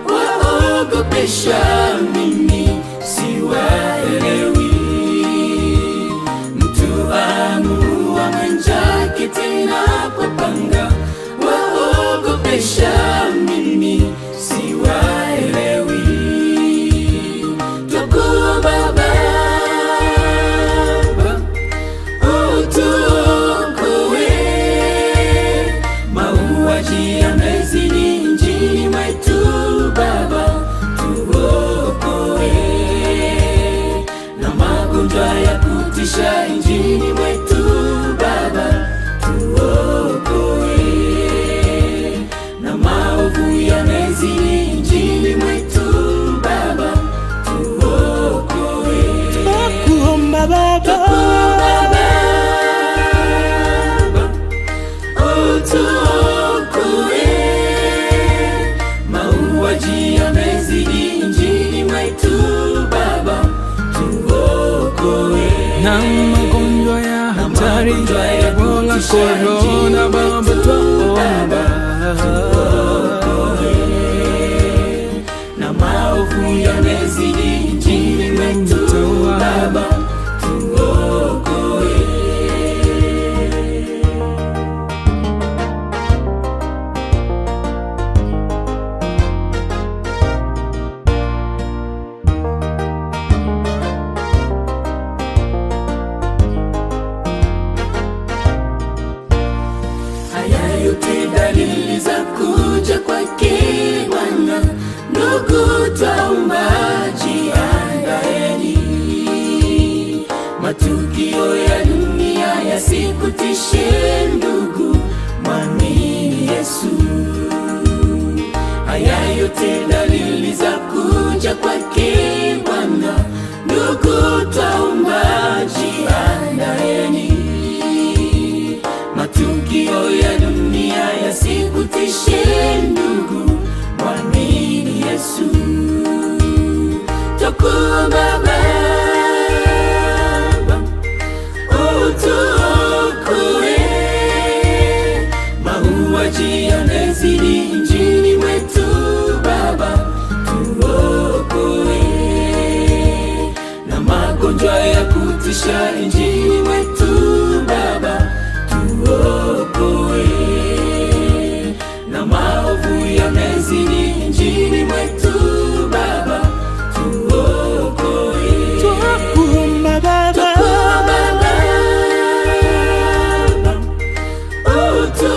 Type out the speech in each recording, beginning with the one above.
Bwana, waogopesha, mimi siwaelewi. Mtu amuua mwenzake tena kwa panga, waogopesha, mimi siwaelewi. Twakuomba Baba, utuokoe, mauaji yamezidi nchini mwetu. Baba, tuokoe, na magonjwa ya kutisha nchini mwetu. Baba, tuokoe, na maovu yamezidi nchini mwetu. Baba, tuokoe. Twakuomba Baba, utuokoe, mauaji yamezidi nchini mwetu. Baba, tuokoe, na magonjwa ya hatari, Ebola, Corona. Baba, twaomba na maovu yamezidi nchini mwetu. Baba, tuokoe. Haya yote dalili za kuja kwake Bwana. Ndugu, twaomba jiandaeni, matukio ya dunia yasikutishe. Ndugu, mwamini Yesu. Haya yote dalili za kuja kwake Bwana. Ndugu, twaomba jiandaeni, matukio ya dunia yasikutishe. Ndugu, mwamini Yesu. Twakuomba Baba, utuokoe, mauaji yamezidi nchini mwetu. Baba, tuokoe, na magonjwa ya kutisha nchini mwetu. Baba, tuokoe, na maovu yamezidi nchini mwetu. Baba, tuokoe. Twakuomba Baba,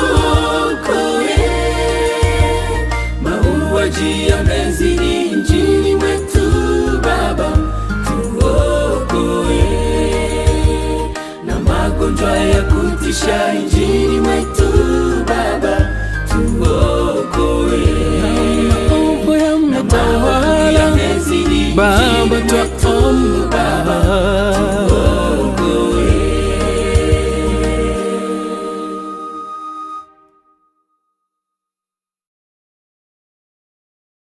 utuokoe, mauaji yamezidi nchini mwetu. Baba, tuokoe, na magonjwa ya kutisha nchini